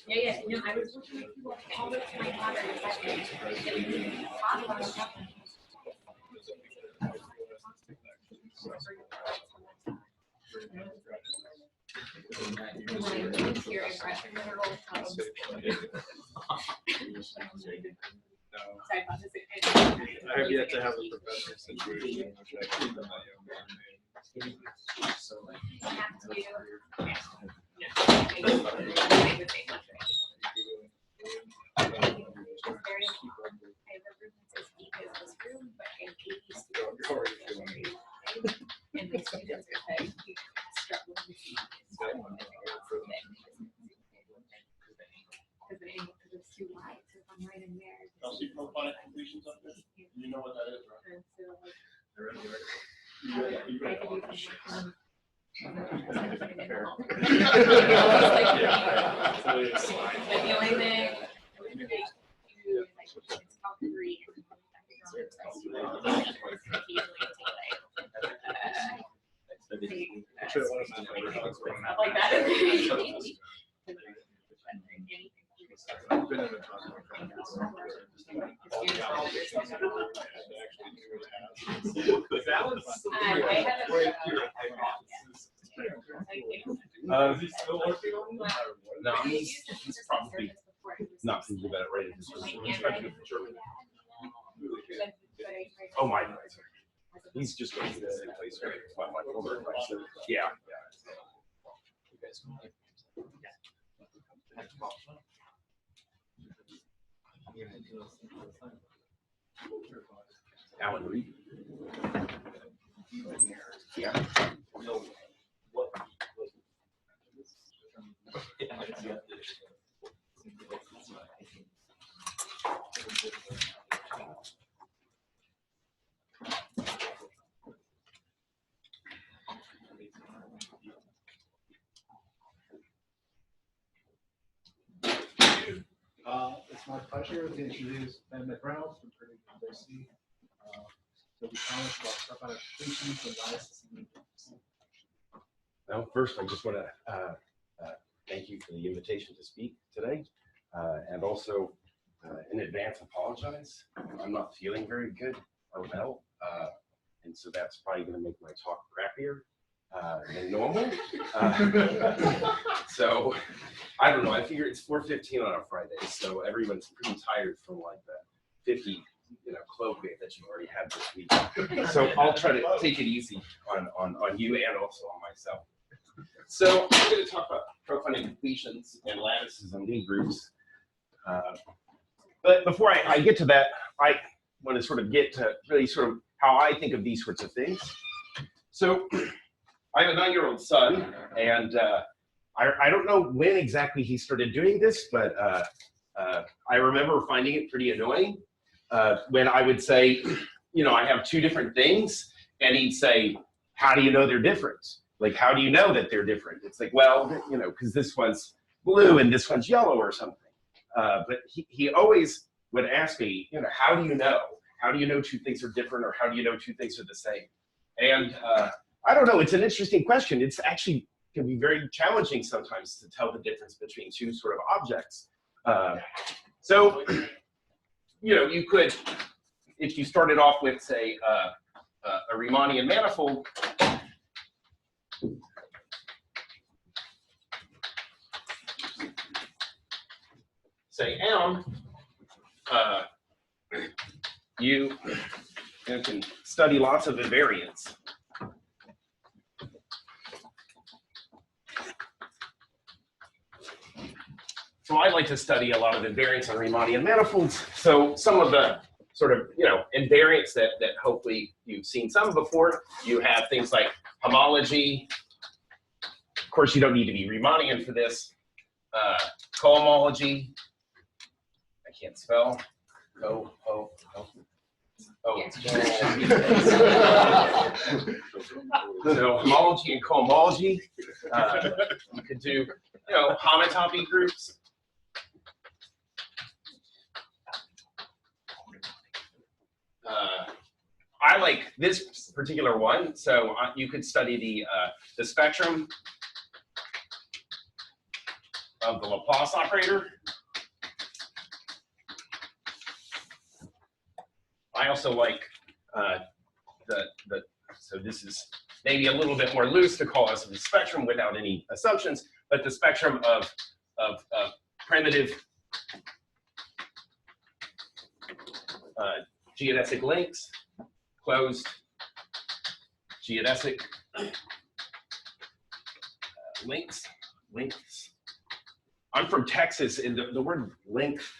Yeah. No, I was looking at all the time water. I have yet to have a professional situation in which I can I'll see Profinite completions up there. You know what that is, right? The only thing like that. I've been in the conference. Is he still working on that? No, he's probably not thinking about it right at this moment. Oh my God. He's just going to the same place where my former advisor. Yeah. Alan Reed. Yeah. It's my pleasure to introduce Ben McReynolds from Purdue University. He'll be telling us about profinite completions and lattices and invariants. Well, first, I just want to thank you for the invitation to speak today, and also in advance apologize. I'm not feeling very good or well, and so that's probably going to make my talk crappier than normal. So I don't know. I figure it's 4:15 on a Friday, so everyone's pretty tired from like the 50, colloquium that you already had this week. So I'll try to take it easy on you and also on myself. So I'm going to talk about profinite completions and lattices and mean groups. But before I get to that, I want to sort of get to really sort of how I think of these sorts of things. So I have a 9-year-old son, and I don't know when exactly he started doing this, but I remember finding it pretty annoying when I would say, I have two different things, and he'd say, how do you know they're different? Like, how do you know that they're different? It's like, well, because this one's blue and this one's yellow or something. But he always would ask me, how do you know? How do you know two things are different, or how do you know two things are the same? And I don't know, it's an interesting question. It's actually can be very challenging sometimes to tell the difference between two sort of objects. So, you could, if you started off with, say, a Riemannian manifold, say M, you can study lots of invariants. So I like to study a lot of invariants on Riemannian manifolds. So some of the sort of, invariants that hopefully you've seen some before, you have things like homology. Of course, you don't need to be Riemannian for this. Cohomology. I can't spell. So homology and cohomology. You could do, homotopy groups. I like this particular one, so you could study the spectrum of the Laplace operator. I also like so this is maybe a little bit more loose to call us the spectrum without any assumptions, but the spectrum of primitive geodesic links, closed geodesic links. I'm from Texas, and the word length,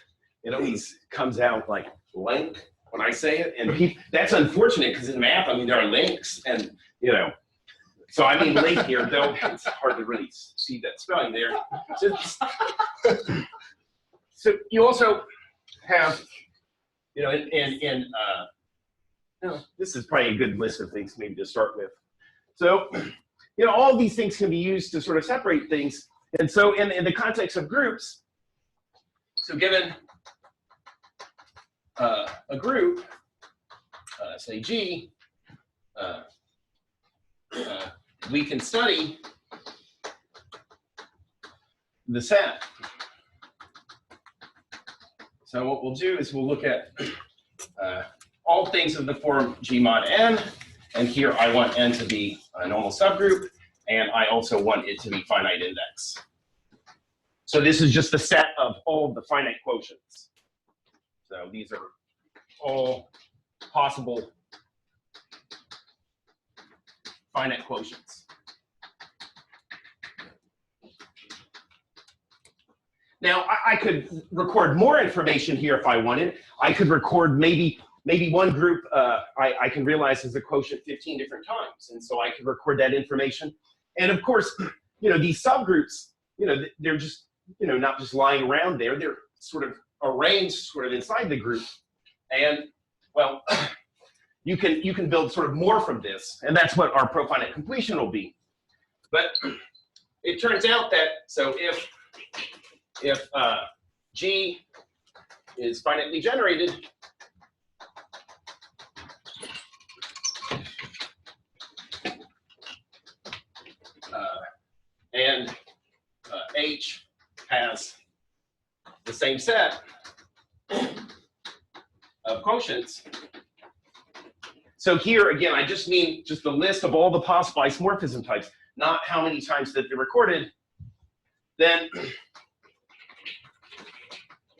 it always comes out like length when I say it, and that's unfortunate because in math, I mean, there are links, and you know, so I mean link here, though it's hard to really see that spelling there. So you also have, you know, this is probably a good list of things maybe to start with. So, you know, all these things can be used to sort of separate things. And so in the context of groups, so given a group, say G, we can study the set. So what we'll do is we'll look at all things of the form G mod n, and here I want n to be a normal subgroup, and I also want it to be finite index. So this is just the set of all of the finite quotients. So these are all possible finite quotients. Now, I could record more information here if I wanted. I could record maybe one group I can realize is a quotient 15 different times. And so I could record that information. And of course, you know, these subgroups, you know, they're just, you know, not just lying around there. They're sort of arranged sort of inside the group. And, well, you can build sort of more from this. And that's what our profinite completion will be. But it turns out that, so if G is finitely generated, and H has the same set of quotients. So here, again, I just mean just the list of all the possible isomorphism types, not how many times that they're recorded. Then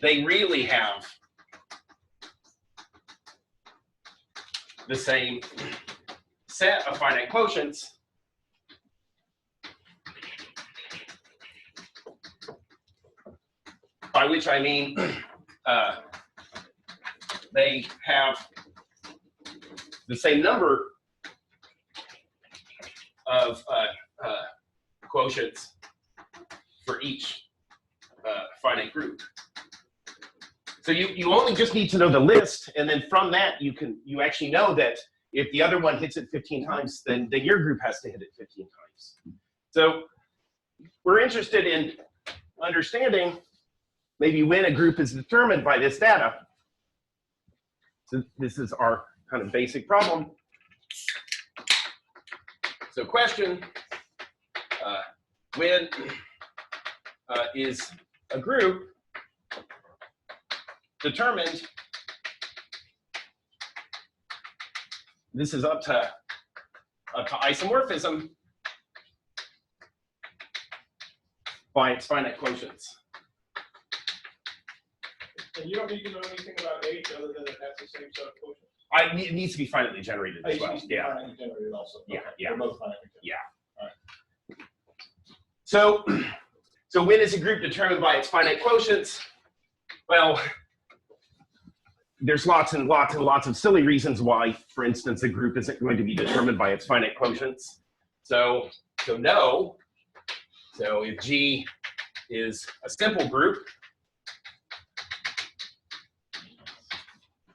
they really have the same set of finite quotients by which I mean they have the same number of quotients for each finite group. So you only just need to know the list, and then from that you actually know that if the other one hits it 15 times, then your group has to hit it 15 times. So we're interested in understanding maybe when a group is determined by this data. So this is our kind of basic problem. So question, when is a group determined? This is up to isomorphism by its finite quotients. And you don't need to know anything about H other than it has the same set of quotients? It needs to be finitely generated as well. Yeah. Finitely generated also. Yeah, Okay. yeah. They're both finitely generated. Yeah. All right. So when is a group determined by its finite quotients? Well, there's lots and lots and lots of silly reasons why, for instance, a group isn't going to be determined by its finite quotients. So no. So if G is a simple group,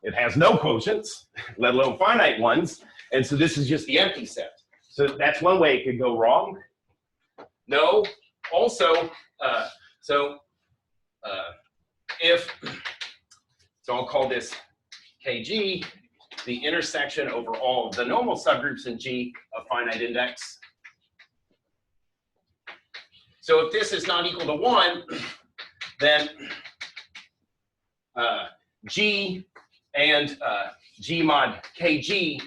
it has no quotients, let alone finite ones. And so this is just the empty set. So that's one way it could go wrong. No, also, if, so I'll call this KG, the intersection over all of the normal subgroups in G of finite index. So if this is not equal to 1, then G and G mod KG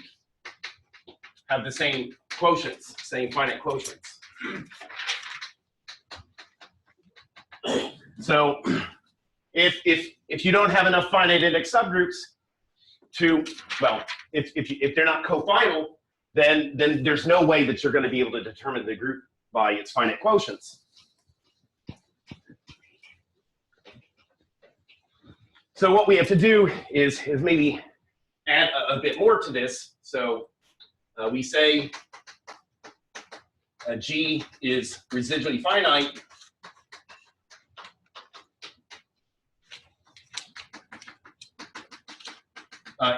have the same quotients, same finite quotients. So if you don't have enough finite index subgroups to, well, if they're not cofinal, then there's no way that you're going to be able to determine the group by its finite quotients. So what we have to do is maybe add a bit more to this. So we say G is residually finite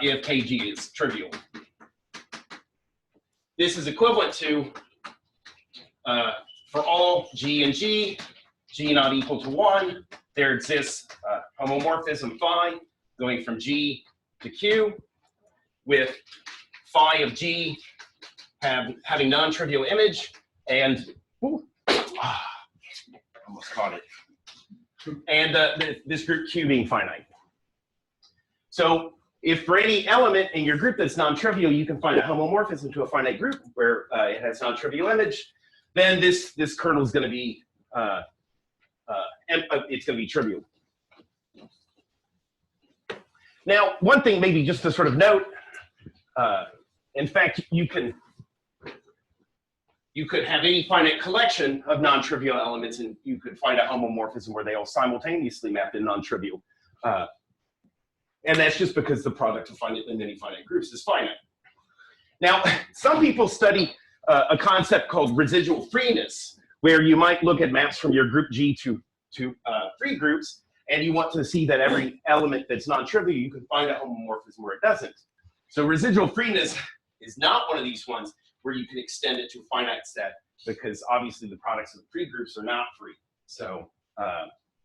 if KG is trivial. This is equivalent to, for all G and G not equal to 1, there exists homomorphism phi going from G to Q, with phi of G having non-trivial image, and almost caught it, and this group Q being finite. So if for any element in your group that's non-trivial, you can find a homomorphism to a finite group where it has non-trivial image, then this kernel is going to be it's going to be trivial. Now, one thing maybe just to sort of note, in fact, you could have any finite collection of non-trivial elements, and you could find a homomorphism where they all simultaneously map in non-trivial. And that's just because the product of finite and many finite groups is finite. Now, some people study a concept called residual freeness, where you might look at maps from your group G to free groups, and you want to see that every element that's non-trivial, you can find a homomorphism where it doesn't. So residual freeness is not one of these ones where you can extend it to a finite set, because obviously the products of the free groups are not free. So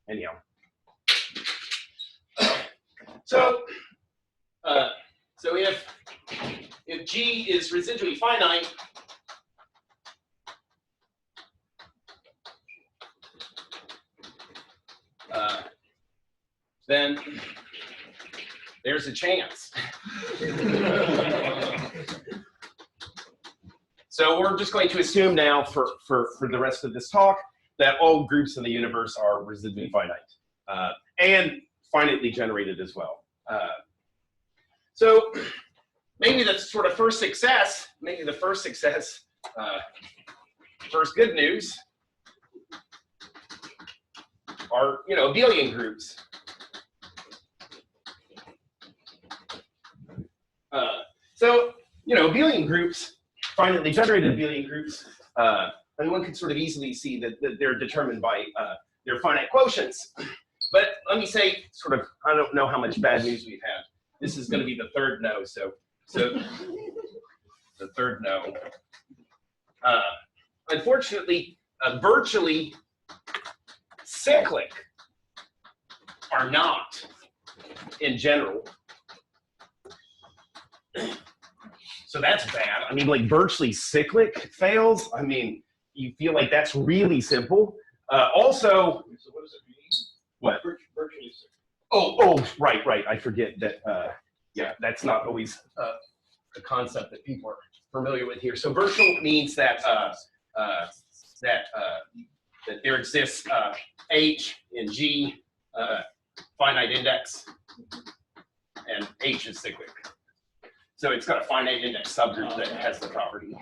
anyhow. So if G is residually finite, then there's a chance. So we're just going to assume now for the rest of this talk that all groups in the universe are residually finite and finitely generated as well. So maybe the sort of first success, first good news are, abelian groups. So, abelian groups, finitely generated abelian groups, one can sort of easily see that they're determined by their finite quotients. But let me say, sort of, I don't know how much bad news we've had. This is going to be the third no, so the third no. Unfortunately, virtually cyclic are not, in general. So that's bad. I mean, like virtually cyclic fails. I mean, you feel like that's really simple. Also, So what does it mean? What? Virtually cyclic. Oh, right. I forget that. Yeah, that's not always a concept that people are familiar with here. So virtual means that that there exists H in G, finite index, and H is cyclic. So it's got a finite index subgroup that has the property.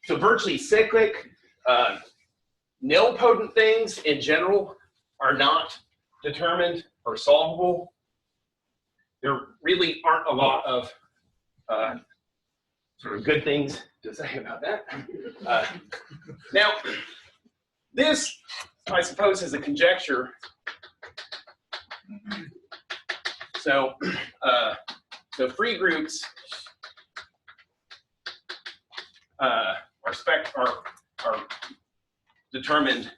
So virtually cyclic, nilpotent things in general are not determined or solvable. There really aren't a lot of sort of good things to say about that. Now, this, I suppose, is a conjecture. So, free groups are determined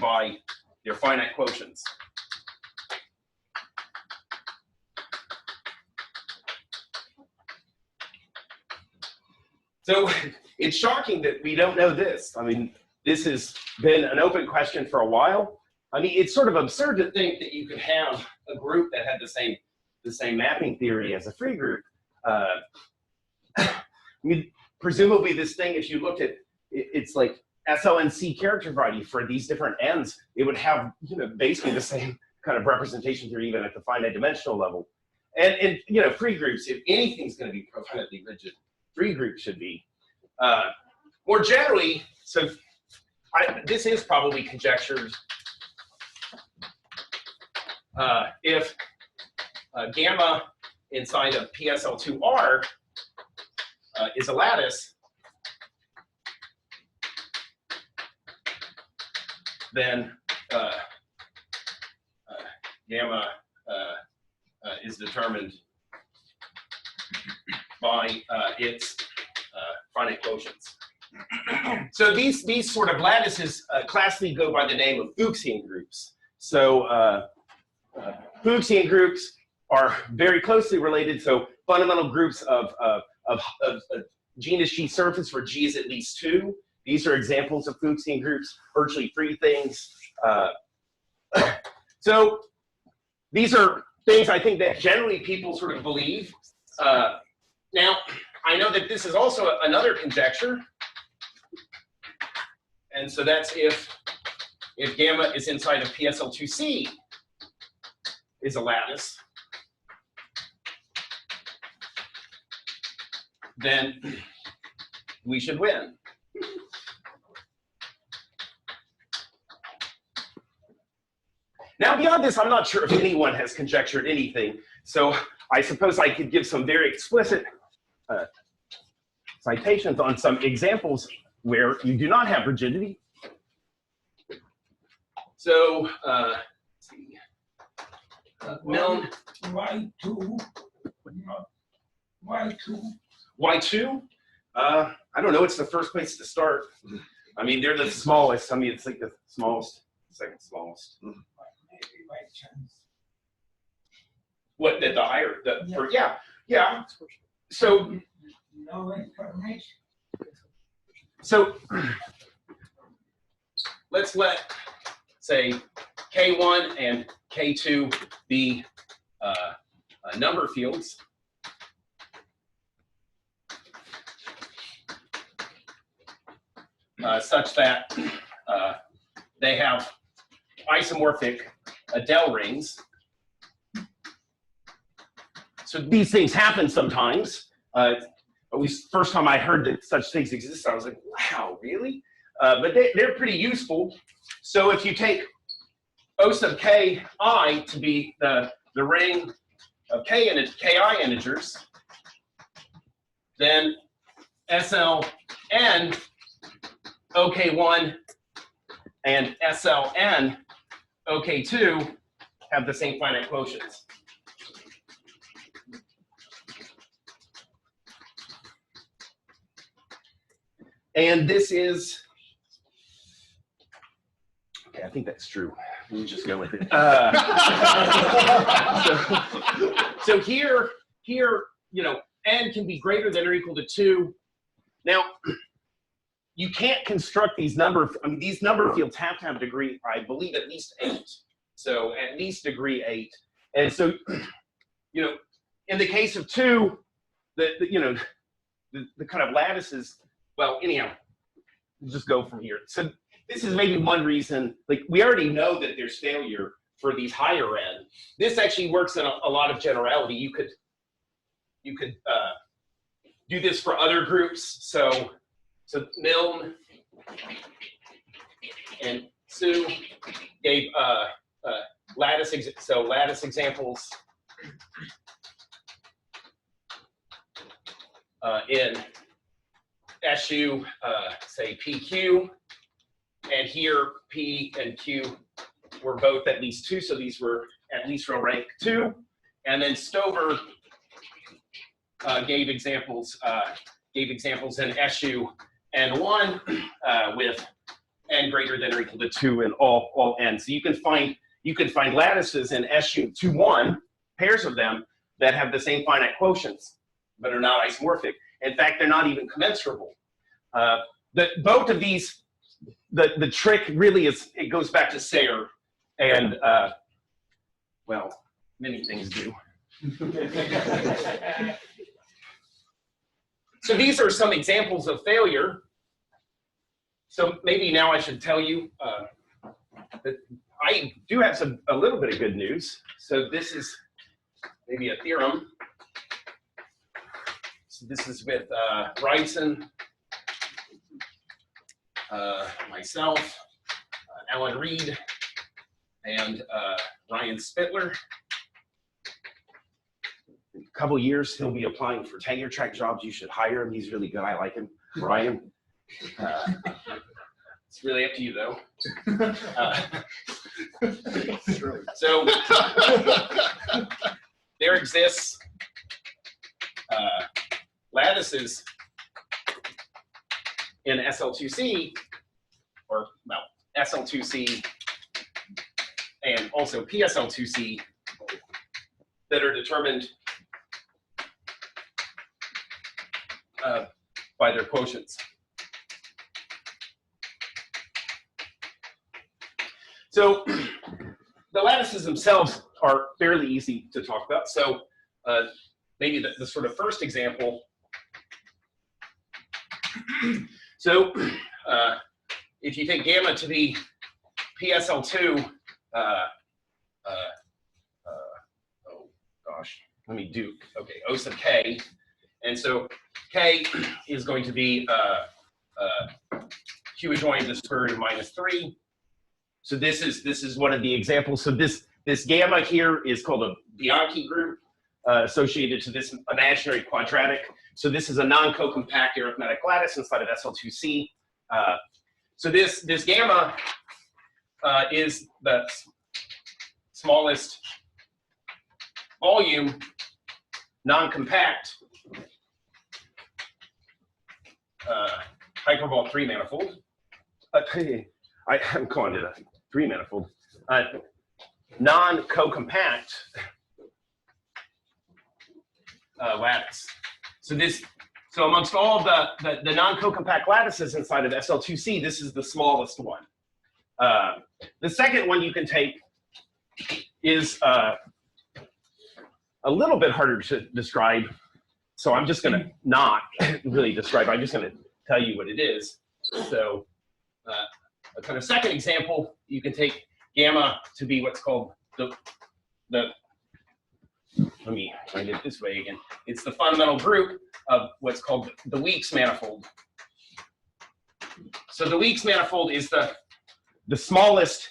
by their finite quotients. So it's shocking that we don't know this. I mean, this has been an open question for a while. I mean, it's sort of absurd to think that you could have a group that had the same mapping theory as a free group. I mean, presumably this thing, if you looked at it's like SLNC character variety for these different ends, it would have, you know, basically the same kind of representation theory even at the finite dimensional level. And you know, free groups, if anything's going to be profinitely rigid, free groups should be. More generally, so this is probably conjectured. If gamma inside of PSL2R is a lattice, then gamma is determined by its finite quotients. So these sort of lattices classically go by the name of Fuchsian groups. So Fuchsian groups are very closely related. So fundamental groups of genus G surface where G is at least 2. These are examples of Fuchsian groups, virtually free things. So these are things I think that generally people sort of believe. Now, I know that this is also another conjecture. And so that's if gamma is inside of PSL2C is a lattice, then we should win. Now, beyond this, I'm not sure if anyone has conjectured anything. So I suppose I could give some very explicit citations on some examples where you do not have rigidity. So, let's see. Milne. Y2, not Y2. Y2? I don't know. It's the first place to start. I mean, they're the smallest. I mean, it's like the smallest, second smallest. Maybe by chance. What, the higher? Yeah. Yeah. So, No information. so let's say, K1 and K2 be number fields. Such that they have isomorphic Adele rings. So these things happen sometimes. At least first time I heard that such things exist, I was like, wow, really? But they're pretty useful. So if you take O sub ki to be the ring of ki integers, then SLN OK1 and SLN OK2 have the same finite quotients. And this is, okay, I think that's true. We'll just go with it. So here, you know, n can be greater than or equal to 2. Now, you can't construct these these number fields have to have degree, I believe, at least 8. So at least degree 8. And so, you know, in the case of 2, you know, the kind of lattices, well, anyhow, we'll just go from here. So this is maybe one reason, like we already know that there's failure for these higher end. This actually works in a lot of generality. You could do this for other groups. So Milne and Sue gave lattice examples in SU, say PQ, and here P and Q were both at least 2, so these were at least row rank 2. And then Stover gave examples in SU and 1 with n greater than or equal to 2 in all n. So you can find lattices in SU 2, 1, pairs of them that have the same finite quotients but are not isomorphic. In fact, they're not even commensurable. Both of these, the trick really is, it goes back to Sayre, and well, many things do. So these are some examples of failure. So maybe now I should tell you that I do have a little bit of good news. So this is maybe a theorem. So this is with Bryson, myself, Alan Reed, and Ryan Spitler. In a couple years, he'll be applying for tenure track jobs. You should hire him. He's really good. I like him. Ryan. It's really up to you, though. So there exists lattices in SL2C, or well, SL2C and also PSL2C that are determined by their quotients. So the lattices themselves are fairly easy to talk about. So maybe the sort of first example. So if you take gamma to be PSL2, oh gosh, let me do, okay, O sub k. And so k is going to be Q adjoint the square root of -3. So this is one of the examples. So this gamma here is called a Bianchi group associated to this imaginary quadratic. So this is a non-co-compact arithmetic lattice inside of SL2C. So this gamma is the smallest volume non-compact hyperbolic 3 manifold. I'm calling it a 3 manifold. Non-co-compact lattice. So amongst all the non-co-compact lattices inside of SL2C, this is the smallest one. The second one you can take is a little bit harder to describe. So I'm just going to not really describe. I'm just going to tell you what it is. So a kind of second example, you can take gamma to be what's called the let me find it this way again. It's the fundamental group of what's called the Weeks manifold. So the Weeks manifold is the smallest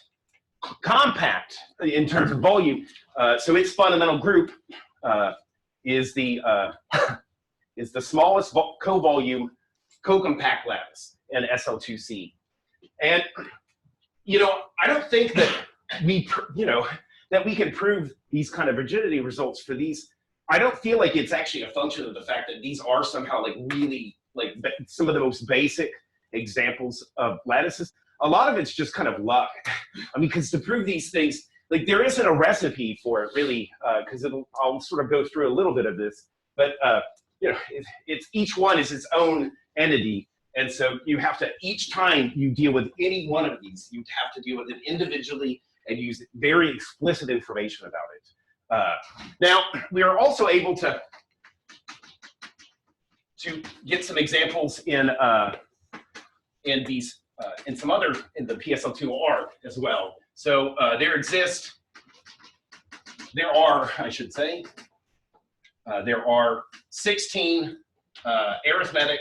compact in terms of volume. So its fundamental group is the smallest co-volume co-compact lattice in SL2C. And I don't think that that we can prove these kind of rigidity results for these. I don't feel like it's actually a function of the fact that these are somehow like really like some of the most basic examples of lattices. A lot of it's just kind of luck. I mean, because to prove these things, like there isn't a recipe for it really, because I'll sort of go through a little bit of this, but it's each one is its own entity. And so you have to, each time you deal with any one of these, you have to deal with it individually and use very explicit information about it. Now, we are also able to get some examples in these, in the PSL2R as well. So there are 16 arithmetic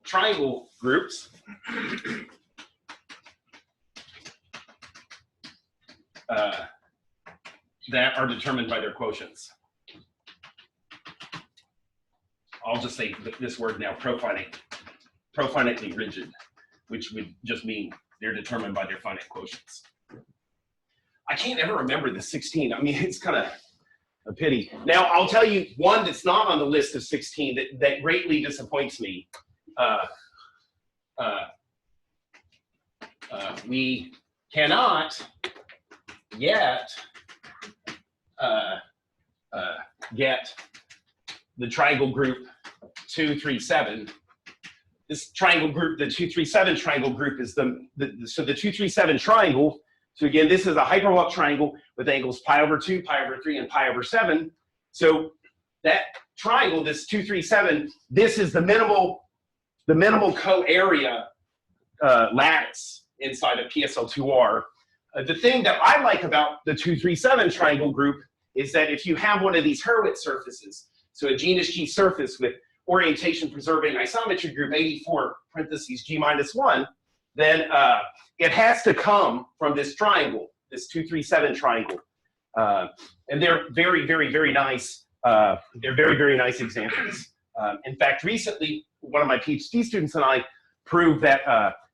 triangle groups that are determined by their quotients. I'll just say this word now, profinitely rigid, which would just mean they're determined by their finite quotients. I can't ever remember the 16. I mean, it's kind of a pity. Now, I'll tell you one that's not on the list of 16 that greatly disappoints me. We cannot yet get the triangle group 2, 3, 7. This triangle group, the 2, 3, 7 triangle group is so the 2, 3, 7 triangle. So again, this is a hyperbolic triangle with angles pi over 2, pi over 3, and pi over 7. So that triangle, this 2, 3, 7, this is the minimal co-area lattice inside of PSL2R. The thing that I like about the 2, 3, 7 triangle group is that if you have one of these Hurwitz surfaces, so a genus G surface with orientation preserving isometry group 84 parentheses G minus 1, then it has to come from this triangle, this 2, 3, 7 triangle. And they're very, very, very nice. They're very, very nice examples. In fact, recently, one of my PhD students and I proved that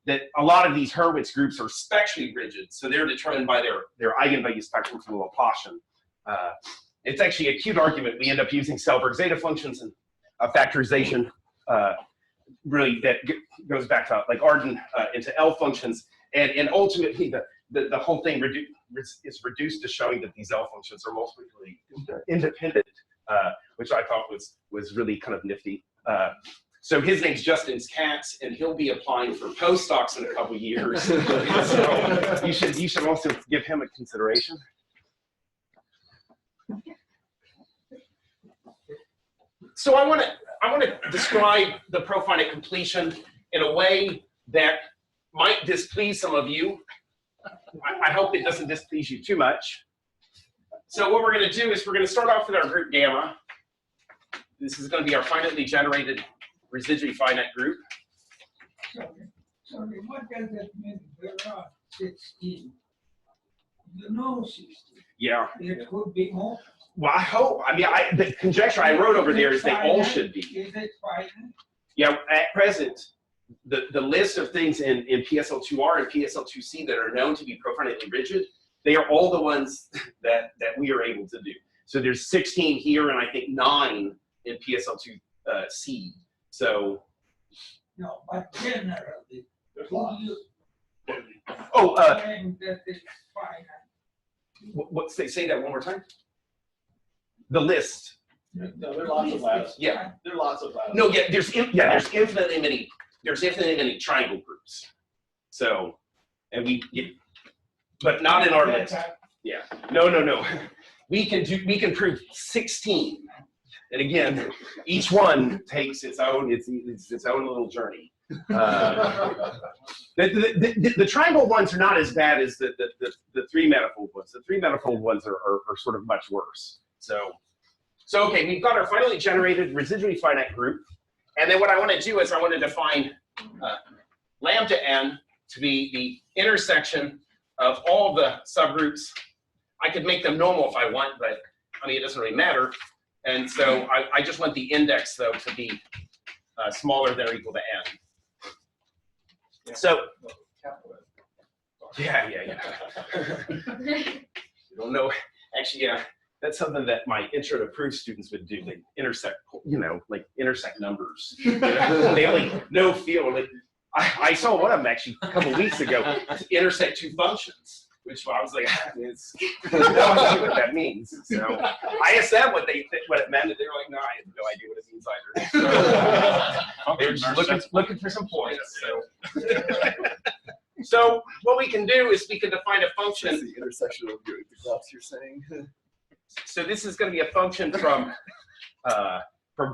that a lot of these Hurwitz groups are spectrally rigid, so they're determined by their eigenvalue spectrum from the Laplacian. It's actually a cute argument. We end up using Selberg zeta functions and a factorization really that goes back to like Arden into L functions, and ultimately the whole thing is reduced to showing that these L functions are multiplically independent, which I thought was really kind of nifty. So his name's Justin Katz, and he'll be applying for postdocs in a couple years. So you should also give him a consideration. So I want to describe the profinite completion in a way that might displease some of you. I hope it doesn't displease you too much. So what we're going to do is we're going to start off with our group gamma. This is going to be our finitely generated residually finite group. Sorry, what does that mean? There are 16. You know 16. Yeah. It could be more. Well, I hope. I mean, the conjecture I wrote over there is they all should be. Is it finite? Yeah, at present, the list of things in PSL2R and PSL2C that are known to be profinitely rigid, they are all the ones that we are able to do. So there's 16 here, and I think 9 in PSL2C. So. No, but generally, Oh, claim that it's finite. say that one more time. The list. No, there are lots of lattices. Yeah. There are lots of lattices. No, yeah, there's infinitely many triangle groups. So, and but not in our list. Yeah. No. We can prove 16. And again, each one takes its own little journey. The triangle ones are not as bad as the three manifold ones. The three manifold ones are sort of much worse. So okay, we've got our finally generated residually finite group, and then what I want to do is I want to define lambda n to be the intersection of all the subgroups. I could make them normal if I want, but I mean it doesn't really matter. And so I just want the index though to be smaller than or equal to n. So yeah. You don't know. Actually, yeah. That's something that my intro to proof students would do. They intersect, intersect numbers. They only no feel. Like I saw one of them actually a couple weeks ago intersect two functions, which I was like, I don't know what that means. So I asked them what it meant, and they were like, no, I have no idea what it means either. They were just looking for some points. So what we can do is we can define a function. The intersection of the graphs you're saying. So this is going to be a function from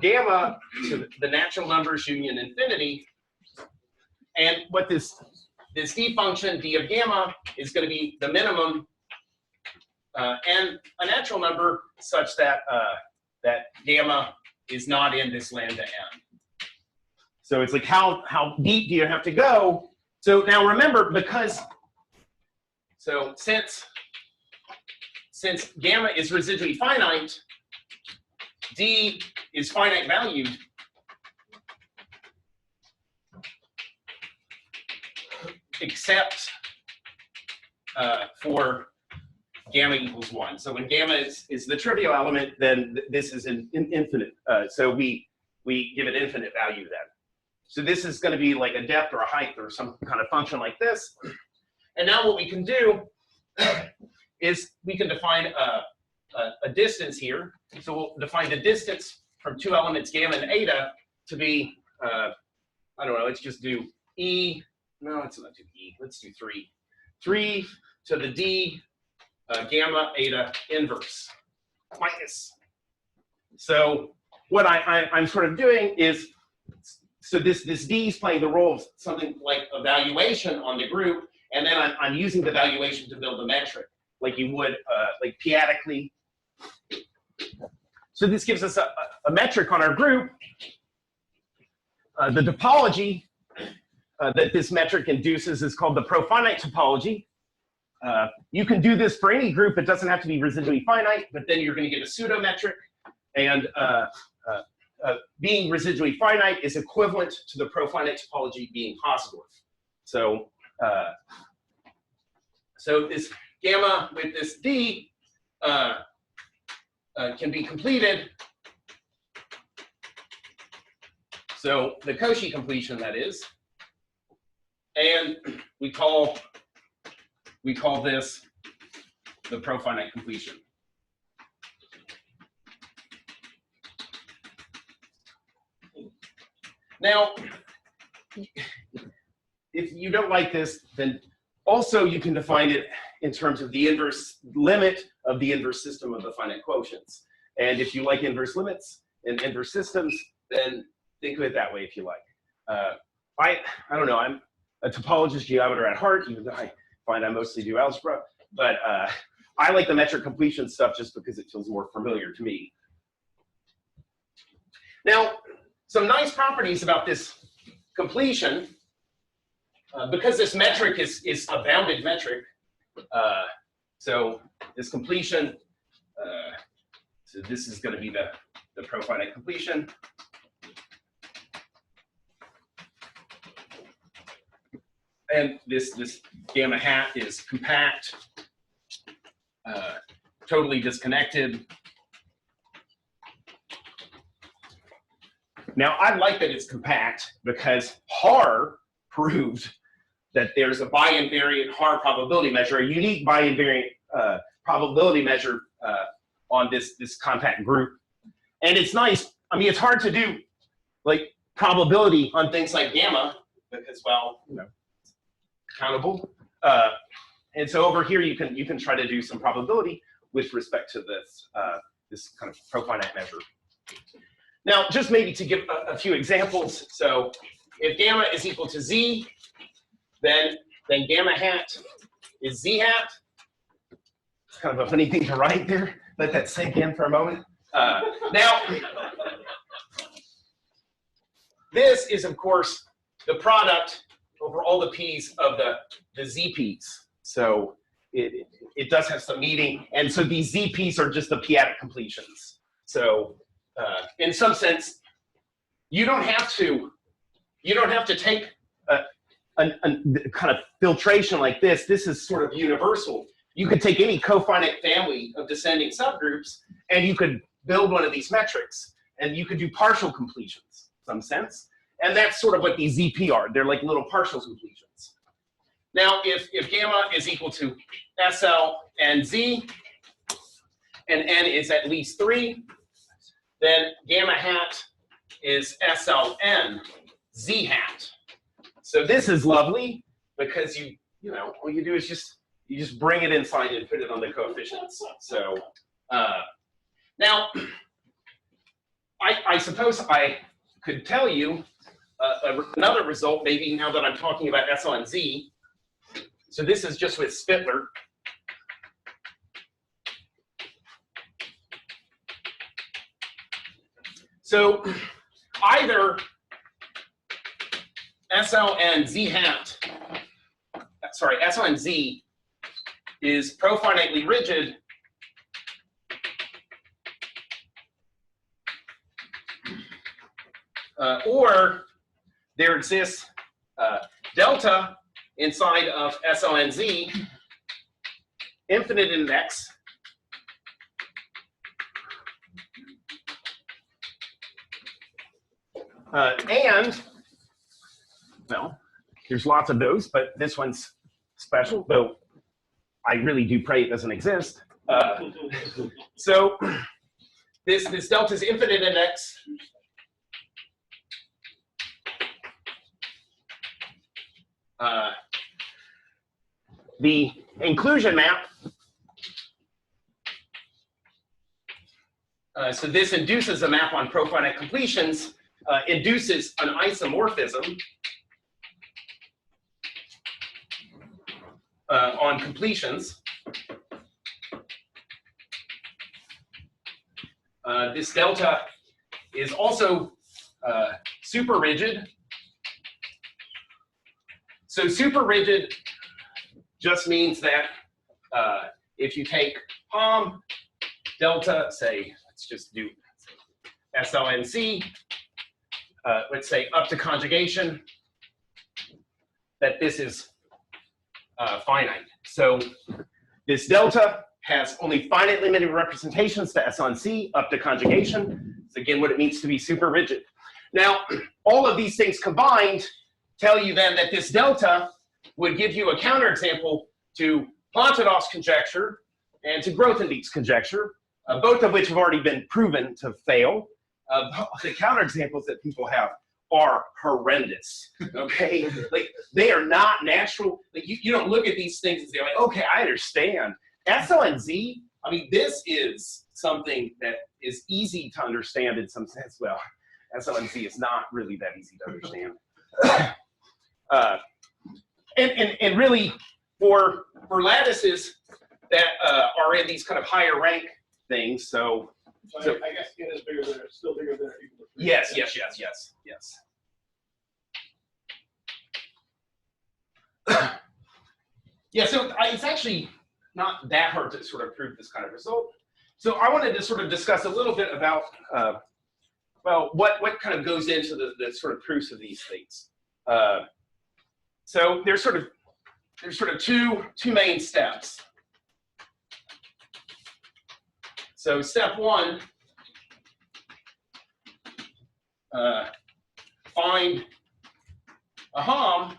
gamma to the natural numbers union infinity. And what this d function, d of gamma, is going to be the minimum and a natural number such that that gamma is not in this lambda n. So it's like how deep do you have to go? So now remember, since gamma is residually finite, d is finite valued. Except for gamma equals 1. So when gamma is the trivial element, then this is an infinite. So we give it infinite value then. So this is going to be like a depth or a height or some kind of function like this. And now what we can do is we can define a distance here. So we'll define the distance from two elements gamma and eta to be, I don't know, let's just do E, no, let's not do E, let's do 3. 3 to the D gamma eta inverse minus. So what I'm sort of doing is, so this D is playing the role of something like a valuation on the group, and then I'm using the valuation to build a metric, like you would, like p-adically. So this gives us a metric on our group. The topology that this metric induces is called the profinite topology. You can do this for any group. It doesn't have to be residually finite, but then you're going to get a pseudo metric. And being residually finite is equivalent to the profinite topology being positive. So, so this gamma with this D can be completed. So the Cauchy completion, that is. And we call this the profinite completion. Now, if you don't like this, then also you can define it in terms of the inverse limit of the inverse system of the finite quotients. And if you like inverse limits and inverse systems, then think of it that way if you like. I don't know, I'm a topologist geometer at heart, even though I find I mostly do algebra, but I like the metric completion stuff just because it feels more familiar to me. Now, some nice properties about this completion, because this metric is a bounded metric, so this completion, so this is going to be the profinite completion. And this gamma hat is compact, totally disconnected. Now, I like that it's compact because Haar proved that there's a bi-invariant Haar probability measure, a unique bi-invariant probability measure on this compact group. And it's nice. I mean, it's hard to do like probability on things like gamma because, well, you know, countable. And so over here, you can try to do some probability with respect to this this kind of profinite measure. Now, just maybe to give a few examples. So if gamma is equal to Z, then gamma hat is Z hat. It's kind of a funny thing to write there. Let that sink in for a moment. Now, this is, of course, the product over all the P's of the Z P's. So it does have some meaning. And so these Z P's are just the p-adic completions. So in some sense, you don't have to take a kind of filtration like this. This is sort of universal. You could take any cofinite family of descending subgroups, and you could build one of these metrics, and you could do partial completions in some sense. And that's sort of what these ZP are. They're like little partial completions. Now, if gamma is equal to SL and Z, and N is at least 3, then gamma hat is SLN Z hat. So this is lovely because you know all you do is you just bring it inside and put it on the coefficients. So now I suppose I could tell you another result maybe now that I'm talking about SL and Z. So this is just with Spitler. So either SL and Z hat, sorry, SL and Z is profinitely rigid or there exists delta inside of SL and Z, infinite in X, and, well, there's lots of those, but this one's special, though I really do pray it doesn't exist. So this delta is infinite in X. The inclusion map, so this induces a map on profinite completions, induces an isomorphism on completions. This delta is also super rigid. So super rigid just means that if you take Hom delta, say, let's just do SLNC, let's say up to conjugation, that this is finite. So this delta has only finite limited representations to S on C up to conjugation. It's again what it means to be super rigid. Now, all of these things combined tell you then that this delta would give you a counterexample to Plantanov's conjecture and to Grothendieck's conjecture, both of which have already been proven to fail. The counterexamples that people have are horrendous, okay? Like, they are not natural. Like, you don't look at these things and say, like, okay, I understand. SLNZ, I mean, this is something that is easy to understand in some sense. Well, SLNZ is not really that easy to understand. And really, for lattices that are in these kind of higher rank things, so I guess n is bigger than, still bigger than or equal to 3. yes. Yeah, so it's actually not that hard to sort of prove this kind of result. So I wanted to sort of discuss a little bit about, well, what kind of goes into the sort of proofs of these things. So there's sort of two main steps. So step one, find a Hom,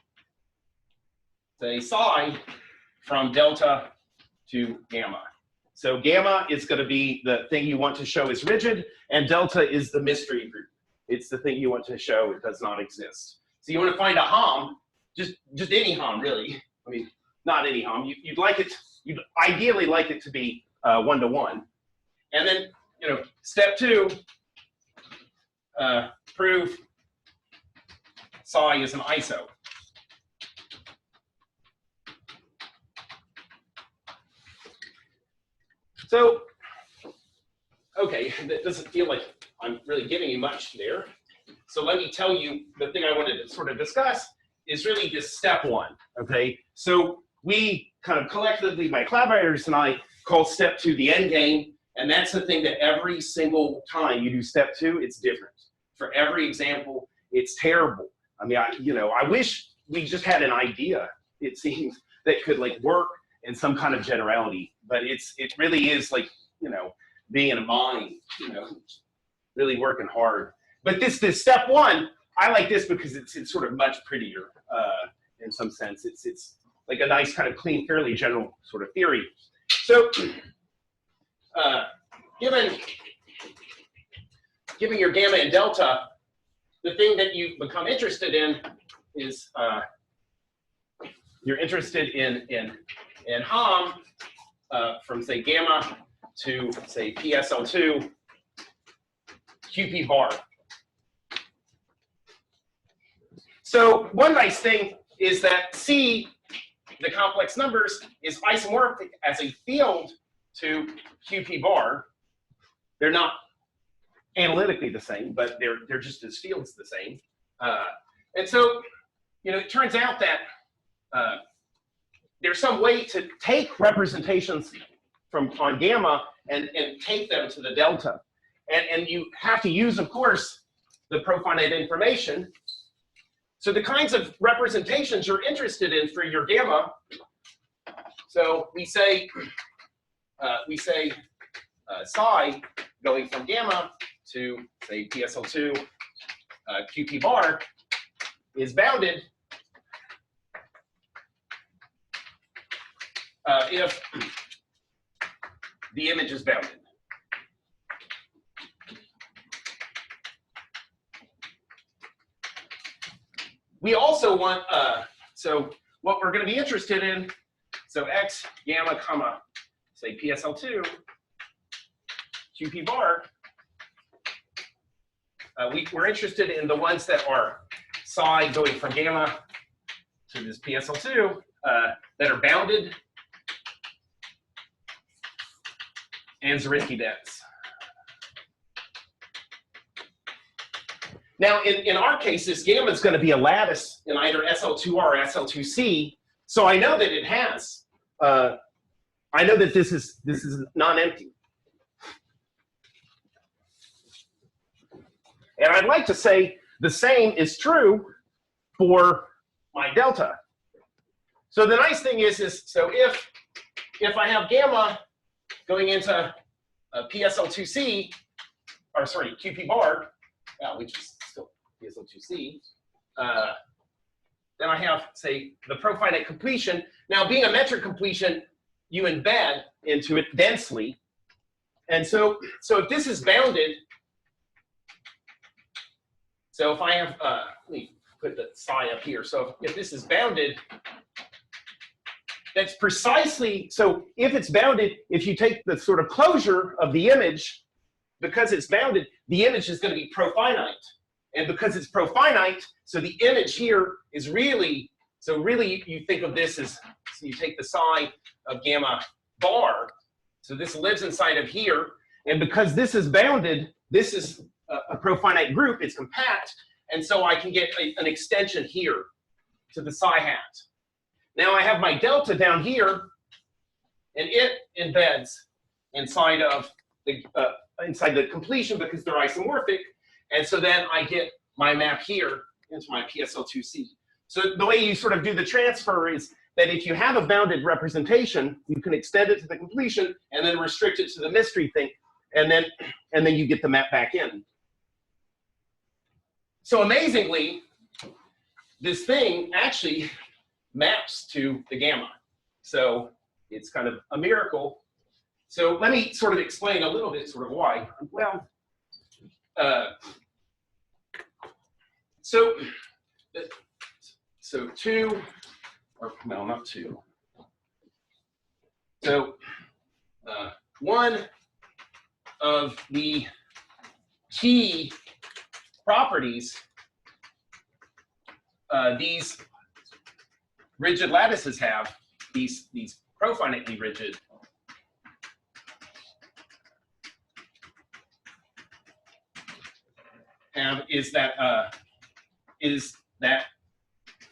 say psi, from delta to gamma. So gamma is going to be the thing you want to show is rigid, and delta is the mystery group. It's the thing you want to show it does not exist. So you want to find a Hom, just any Hom, really. I mean, not any Hom. You'd ideally like it to be 1-to-1. And then, step two, prove psi is an iso. So, okay, that doesn't feel like I'm really giving you much there. So let me tell you, the thing I wanted to sort of discuss is really this step one, okay? So we kind of collectively, my collaborators and I, call step two the end game, and that's the thing that every single time you do step two, it's different. For every example, it's terrible. I mean, I wish we just had an idea, it seems, that could like work in some kind of generality, but it really is like, being in a mine, really working hard. But this step one, I like this because it's sort of much prettier in some sense. It's like a nice kind of clean, fairly general sort of theory. So given your gamma and delta, the thing that you become interested in is you're interested in Hom from say gamma to say PSL2 QP bar. So one nice thing is that C, the complex numbers, is isomorphic as a field to QP bar. They're not analytically the same, but they're just as fields the same. And so, it turns out that there's some way to take representations on gamma and take them to the delta. And you have to use, of course, the profinite information. So the kinds of representations you're interested in for your gamma, so we say psi going from gamma to say PSL2 QP bar is bounded if the image is bounded. we also want, so what we're going to be interested in, so X gamma comma, say PSL2, QP bar, we're interested in the ones that are psi going from gamma to this PSL2 that are bounded and Zariski dense. Now, in our case, this gamma is going to be a lattice in either SL2R or SL2C, so I know that it has. I know that this is non-empty. And I'd like to say the same is true for my delta. So the nice thing is so if I have gamma going into PSL2C, or sorry, QP bar, which is still PSL2C, then I have, say, the profinite completion. Now, being a metric completion, you embed into it densely. And so if this is bounded, so if I have, let me put the psi up here. So if this is bounded, that's precisely, so if it's bounded, if you take the sort of closure of the image, because it's bounded, the image is going to be profinite. And because it's profinite, so the image here is really, so really you think of this as, so you take the psi of gamma bar, so this lives inside of here, and because this is bounded, this is a profinite group, it's compact, and so I can get an extension here to the psi hat. Now I have my delta down here, and it embeds inside of the completion because they're isomorphic, and so then I get my map here into my PSL2C. So the way you sort of do the transfer is that if you have a bounded representation, you can extend it to the completion and then restrict it to the mystery thing, and then you get the map back in. So amazingly, this thing actually maps to the gamma. So it's kind of a miracle. So let me sort of explain a little bit sort of why. Well, so two, or no, not two. So one of the key properties these rigid lattices have, these profinitely rigid, have is that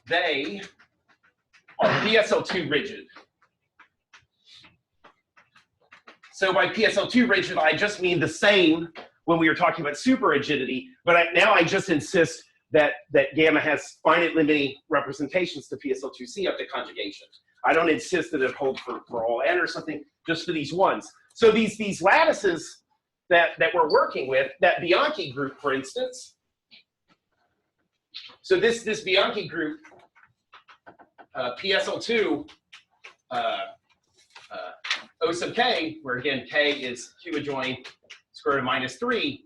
they are PSL2 rigid. So by PSL2 rigid, I just mean the same when we were talking about super rigidity, but now I just insist that gamma has finite limiting representations to PSL2C up to conjugation. I don't insist that it holds for all n or something, just for these ones. So these lattices that we're working with, that Bianchi group, for instance, so this Bianchi group, PSL2, O sub k, where again k is q adjoin square root of -3,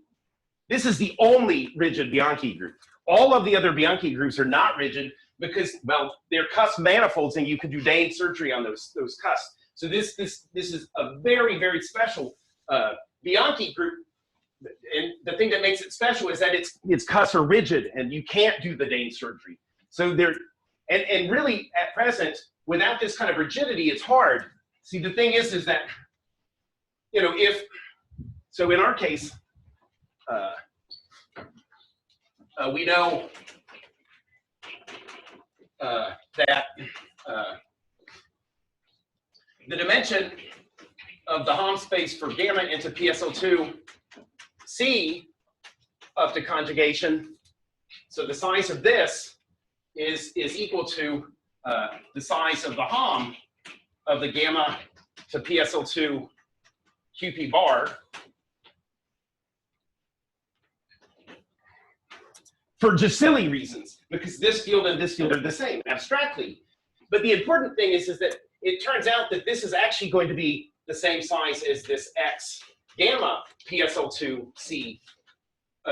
this is the only rigid Bianchi group. All of the other Bianchi groups are not rigid because, well, they're cusp manifolds and you can do Dane surgery on those cusps. So this is a very, very special Bianchi group. And the thing that makes it special is that its cusps are rigid and you can't do the Dane surgery. So they're, and really at present, without this kind of rigidity, it's hard. See, the thing is that, you know, so in our case, we know that the dimension of the Hom space for gamma into PSL2C up to conjugation, so the size of this is equal to the size of the Hom of the gamma to PSL2 QP bar for just silly reasons, because this field and this field are the same abstractly. But the important thing is that it turns out that this is actually going to be the same size as this X gamma PSL2C,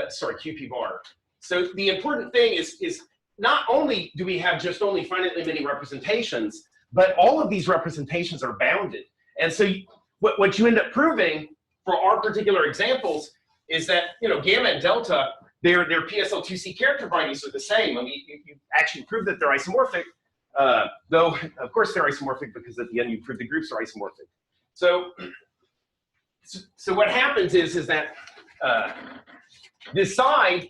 sorry, QP bar. So the important thing is not only do we have just only finitely many representations, but all of these representations are bounded. And so what you end up proving for our particular examples is that, you know, gamma and delta, their PSL2C character varieties are the same. I mean, you actually prove that they're isomorphic, though, of course, they're isomorphic because at the end you prove the groups are isomorphic. So what happens is that this side,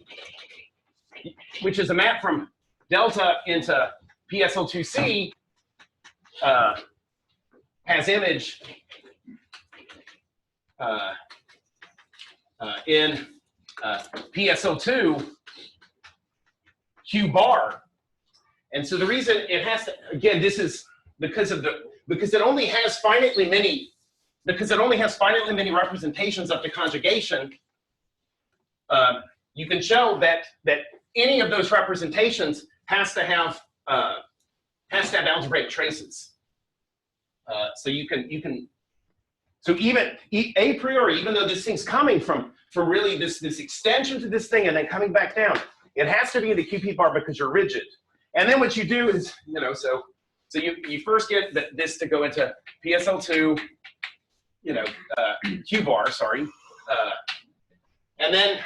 which is a map from delta into PSL2C, has image in PSL2 Q bar. And so the reason it has to, again, this is because it only has finitely many representations up to conjugation. You can show that any of those representations has to have algebraic traces. So so even a priori, even though this thing's coming from really this extension to this thing and then coming back down, it has to be in the QP bar because you're rigid. And then what you do is, you know, so you first get this to go into PSL2, you know, Q bar, sorry, and then,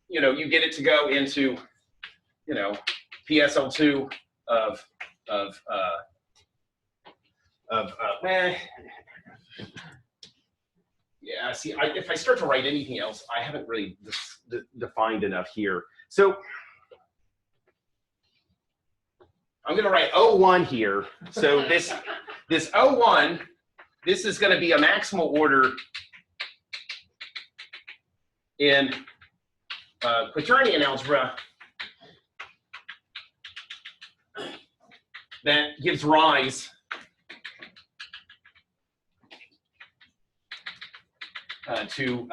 you know, you get it to go into, you know, PSL2 yeah, see, if I start to write anything else, I haven't really defined enough here. So I'm going to write O1 here. So this O1, this is going to be a maximal order in quaternion algebra that gives rise to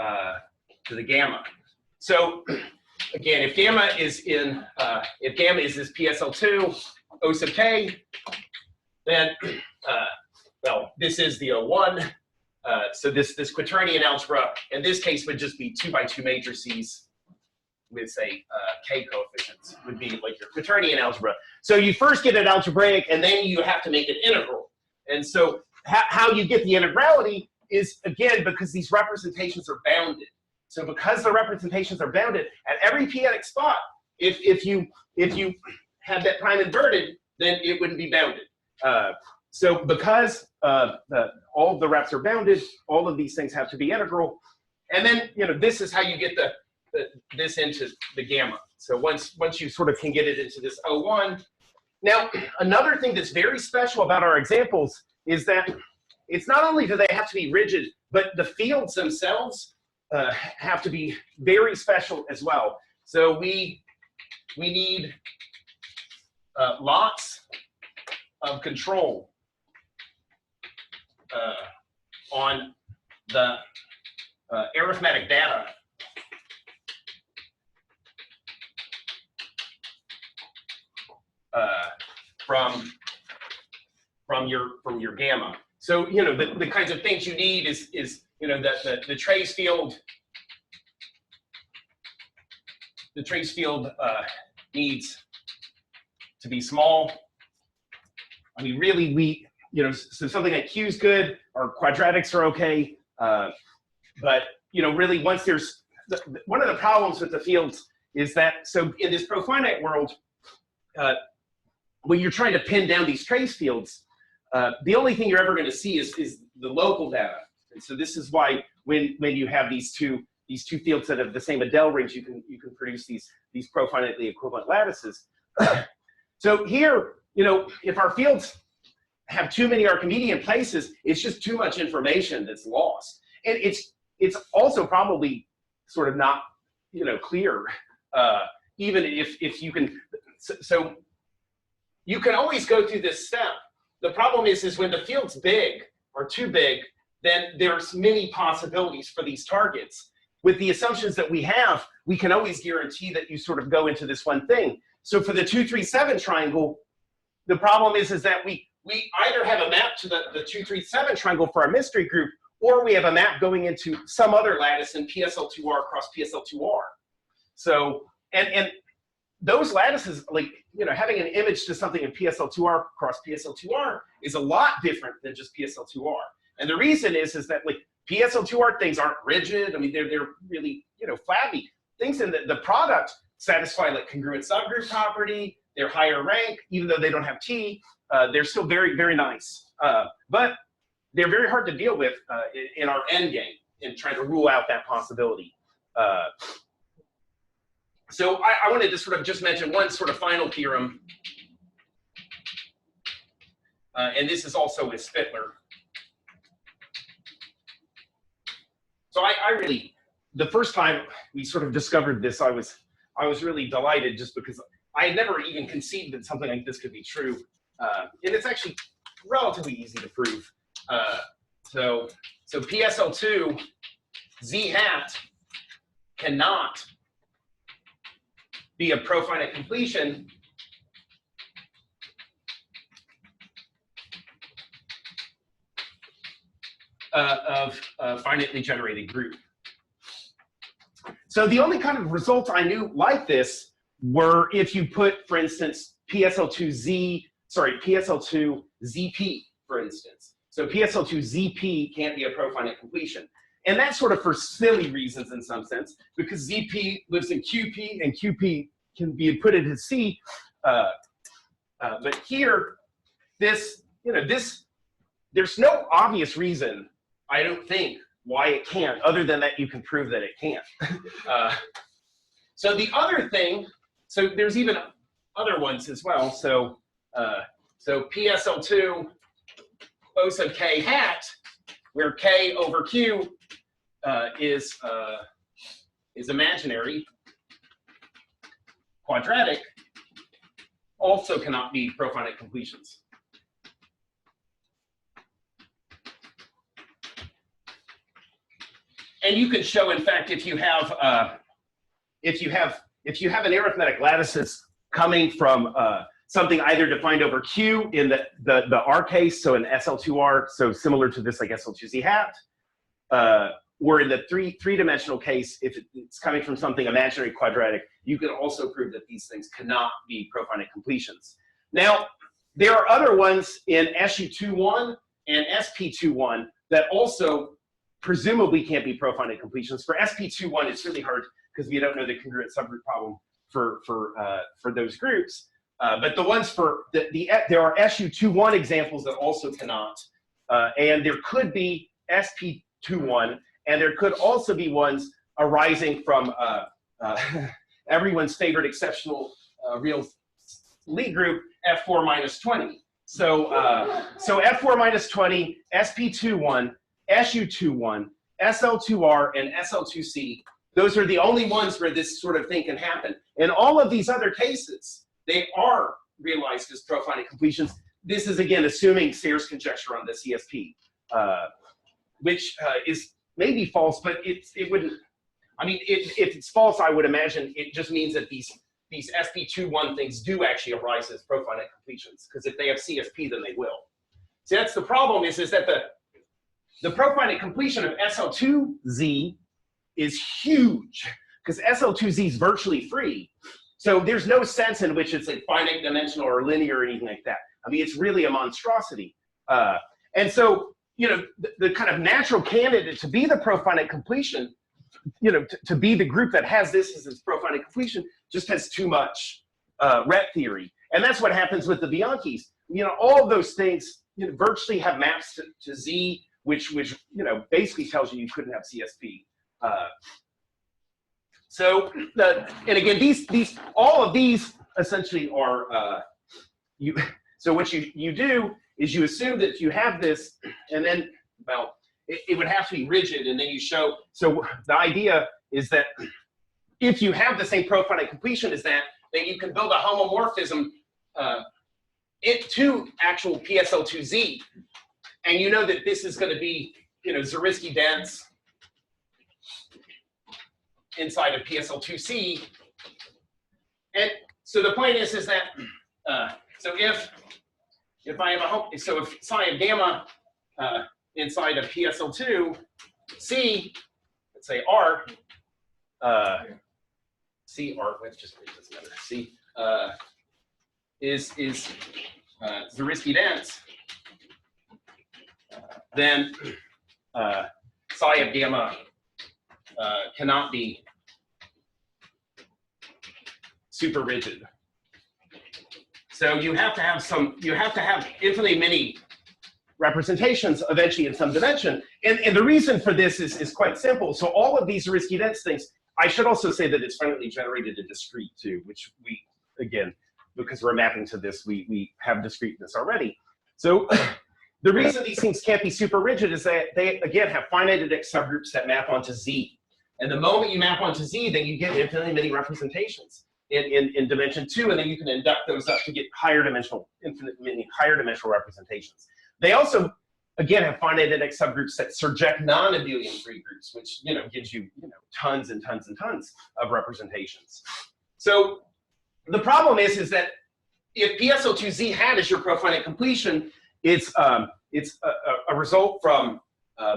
the gamma. So again, if gamma is this PSL2 O sub k, then well, this is the O1. So this quaternion algebra in this case would just be 2 by 2 matrices with, say, k coefficients would be like your quaternion algebra. So you first get it algebraic and then you have to make it integral. And so how you get the integrality is, again, because these representations are bounded. So because the representations are bounded, at every p-adic spot, if you have that prime inverted, then it wouldn't be bounded. So because all of the reps are bounded, all of these things have to be integral. And then, you know, this is how you get this into the gamma. So once you sort of can get it into this O1. Now, another thing that's very special about our examples is that it's not only do they have to be rigid, but the fields themselves have to be very special as well. So we need lots of control on the arithmetic data from your gamma. So, you know, the kinds of things you need is you know, the trace field. The trace field needs to be small. I mean, really, you know, so something like Q is good, or quadratics are okay, but, you know, really once there's, one of the problems with the fields is that, so in this profinite world, when you're trying to pin down these trace fields, the only thing you're ever going to see is the local data. And so this is why when you have these two fields that have the same Adele rings, you can produce these profinitely equivalent lattices. So here, you know, if our fields have too many Archimedean places, it's just too much information that's lost. And it's also probably sort of not, you know, clear, even if you can. So you can always go through this step. The problem is when the field's big or too big, then there's many possibilities for these targets. With the assumptions that we have, we can always guarantee that you sort of go into this one thing. So for the 2, 3, 7 triangle, the problem is that we either have a map to the 2, 3, 7 triangle for our mystery group, or we have a map going into some other lattice in PSL2R cross PSL2R. So, and those lattices, like, you know, having an image to something in PSL2R cross PSL2R is a lot different than just PSL2R. And the reason is that, like, PSL2R things aren't rigid. I mean, they're really, you know, flabby. Things in the product satisfy, like, congruent subgroup property. They're higher rank, even though they don't have T. They're still very, very nice. But they're very hard to deal with in our end game in trying to rule out that possibility. So I wanted to sort of just mention one sort of final theorem. And this is also with Spitler. So I really, the first time we sort of discovered this, I was really delighted, just because I had never even conceived that something like this could be true. And it's actually relatively easy to prove. So PSL2 Z hat cannot be a profinite completion of a finitely generated group. So the only kind of results I knew like this were if you put, for instance, PSL2ZP, for instance. So PSL2ZP can't be a profinite completion. And that's sort of for silly reasons in some sense, because ZP lives in QP and QP can be put into C. But here, there's no obvious reason, I don't think, why it can't, other than that you can prove that it can't. So the other thing, so there's even other ones as well. So PSL2 O sub K hat, where K over Q is imaginary, quadratic, also cannot be profinite completions. And you can show, in fact, if you have an arithmetic lattices coming from something either defined over Q in the R case, so in SL2R, so similar to this, like SL2Z hat, or in the three-dimensional case, if it's coming from something imaginary quadratic, you can also prove that these things cannot be profinite completions. Now, there are other ones in SU21 and SP21 that also presumably can't be profinite completions. For SP21, it's really hard because we don't know the congruent subgroup problem for those groups. But the ones for there are SU21 examples that also cannot, and there could be SP21, and there could also be ones arising from everyone's favorite exceptional real Lie group, F4 minus 20. So F4 minus 20, SP21, SU21, SL2R, and SL2C, those are the only ones where this sort of thing can happen. In all of these other cases, they are realized as profinite completions. This is, again, assuming Sayre's conjecture on the CSP, which is maybe false, but it wouldn't, I mean, if it's false, I would imagine it just means that these SP21 things do actually arise as profinite completions, because if they have CSP, then they will. See, that's the problem, is that the profinite completion of SL2Z is huge, because SL2Z is virtually free. So there's no sense in which it's like finite dimensional or linear or anything like that. I mean, it's really a monstrosity. And so, you know, the kind of natural candidate to be the profinite completion, you know, to be the group that has this as its profinite completion, just has too much ret theory. And that's what happens with the Bianchis. You know, all of those things, you know, virtually have maps to Z, which you know, basically tells you couldn't have CSP. And again, all of these essentially are so what you do is you assume that you have this, and then, well, it would have to be rigid, and then you show. So the idea is that if you have the same profinite completion as that, then you can build a homomorphism to actual PSL2Z, and you know that this is going to be, you know, Zariski dense inside of PSL2C. And so the point is that so if I have if psi of gamma inside of PSL2C, let's say R, C, or let's just read this letter. C is Zariski dense, then psi of gamma cannot be super rigid. So you have to have infinitely many representations eventually in some dimension. And the reason for this is quite simple. So all of these Zariski dense things, I should also say that it's finitely generated a discrete too, which we, again, because we're mapping to this, we have discreteness already. So the reason these things can't be super rigid is that they, again, have finite index subgroups that map onto Z. And the moment you map onto Z, then you get infinitely many representations in dimension 2, and then you can induct those up to get higher dimensional, infinite many higher dimensional representations. They also, again, have finite index subgroups that surject non-abelian free groups, which gives you tons and tons and tons of representations. So the problem is that if PSO2Z hat is your profinite completion, it's a result from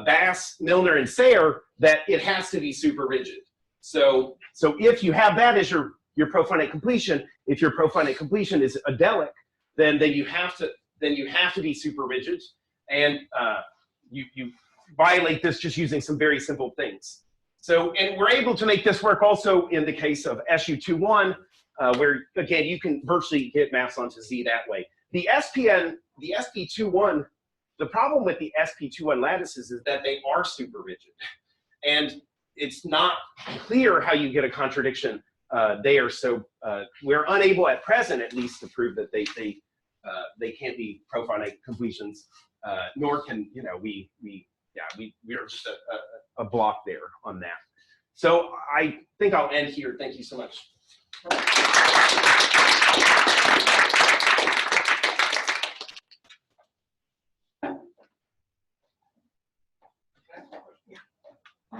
Bass, Milner, and Sayre that it has to be super rigid. So if you have that as your profinite completion, if your profinite completion is adelic, then you have to be super rigid, and you violate this just using some very simple things. So, and we're able to make this work also in the case of SU21, where again you can virtually get maps onto Z that way. The SP21, the problem with the SP21 lattices is that they are super rigid, and it's not clear how you get a contradiction there. So we're unable at present, at least, to prove that they can't be profinite completions, nor can we are just a block there on that. So I think I'll end here. Thank you so much.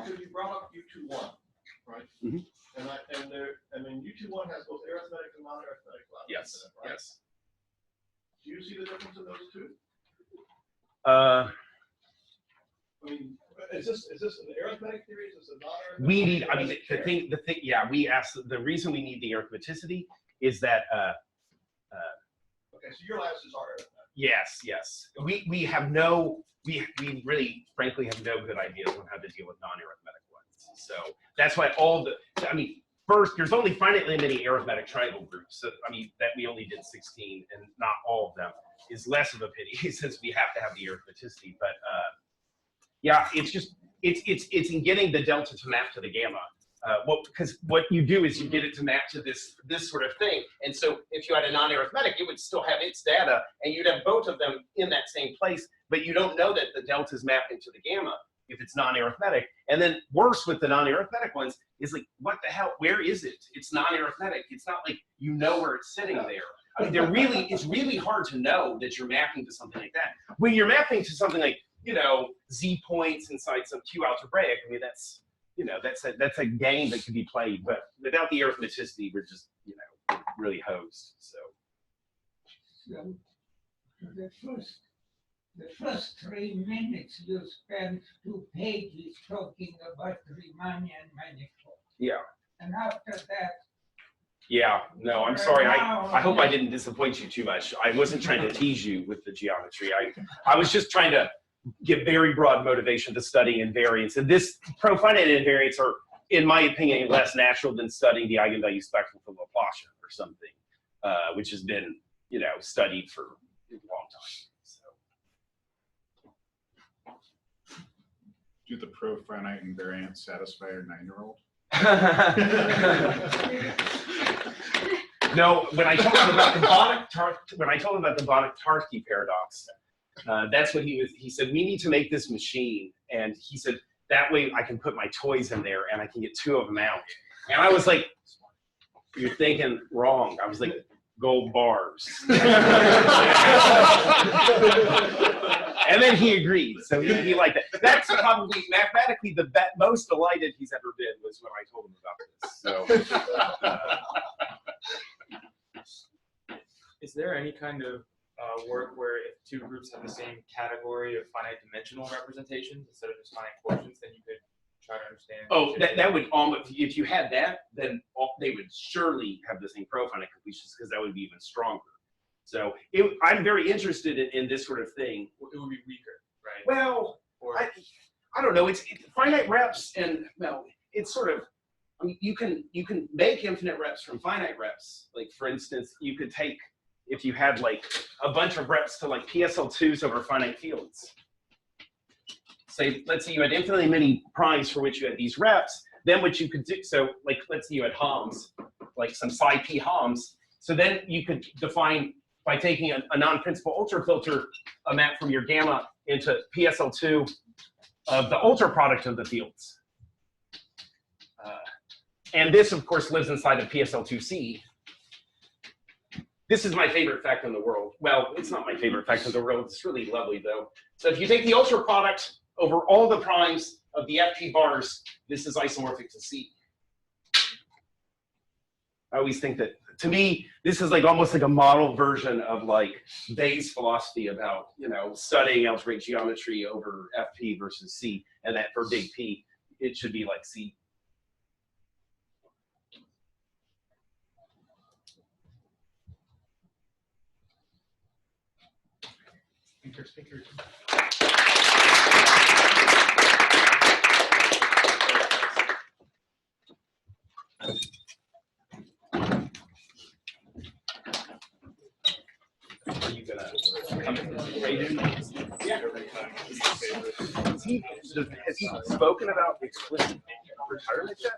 So you brought up U21, right? Mm-hmm. And then U21 has both arithmetic and non-arithmetic lattices. Yes. In it, right? Yes. Do you see the difference in those two? Uh, I mean, is this an arithmetic theory? Is this a non-arithmetic? We need. I mean, the thing. Yeah, we asked. The reason we need the arithmeticity is that. Okay, so your lattices are arithmetic. Yes. Yes. We have no. We really, frankly, have no good ideas on how to deal with non-arithmetic ones. So that's why all the. I mean, first, there's only finitely many arithmetic triangle groups. So I mean, that we only did 16, and not all of them is less of a pity since we have to have the arithmeticity. But yeah, it's just it's in getting the delta to map to the gamma. Because what you do is you get it to map to this sort of thing. And so if you had a non-arithmetic, it would still have its data, and you'd have both of them in that same place, but you don't know that the delta is mapping to the gamma if it's non-arithmetic. And then worse with the non-arithmetic ones is like, what the hell, where is it? It's non-arithmetic. It's not like you know where it's sitting there. I mean, it's really hard to know that you're mapping to something like that. When you're mapping to something like, Z points inside some Q algebraic, I mean, that's a game that can be played, but without the arithmeticity, we're just, really hosed. So the first 3 minutes you spent 2 pages talking about Riemannian manifold. yeah. And after that, Yeah, no, I'm sorry. I hope I didn't disappoint you too much. I wasn't trying to tease you with the geometry. I was just trying to give very broad motivation to studying invariants. And this profinite invariants are, in my opinion, less natural than studying the eigenvalue spectrum for Laplacian or something, which has been, studied for a long time. So. Do the profinite invariants satisfy our 9-year-old? No, when I told him about the Banach-Tarski paradox, that's what he said, we need to make this machine. And he said, that way I can put my toys in there and I can get 2 of them out. And I was like, you're thinking wrong. I was like, gold bars. And then he agreed. So he liked that. That's probably mathematically the most delighted he's ever been was when I told him about this. So. Is there any kind of work where if 2 groups have the same category of finite dimensional representations instead of just finite quotients, then you could try to understand. Oh, that would almost, if you had that, then they would surely have the same profinite completions because that would be even stronger. So I'm very interested in this sort of thing. It would be weaker, right? Well, Or I don't know. It's finite reps, and well, it's sort of. I mean, you can make infinite reps from finite reps. Like for instance, you could take if you had like a bunch of reps to like PSL2s over finite fields. Say, let's say you had infinitely many primes for which you had these reps. Then what you could do, so like let's say you had Homs, like some psi p Homs. So then you could define by taking a non-principal ultrafilter a map from your gamma into PSL2 of the ultra product of the fields. And this, of course, lives inside of PSL2C. This is my favorite fact in the world. Well, it's not my favorite fact in the world. It's really lovely, though. So if you take the ultra product over all the primes of the FP bars, this is isomorphic to C. I always think that, to me, this is like almost like a model version of like Bayes' philosophy about, you know, studying algebraic geometry over FP versus C, and that for big P, it should be like C. Speakers. Are you gonna come to Raiden? Yeah. Has he spoken about explicit retirement yet?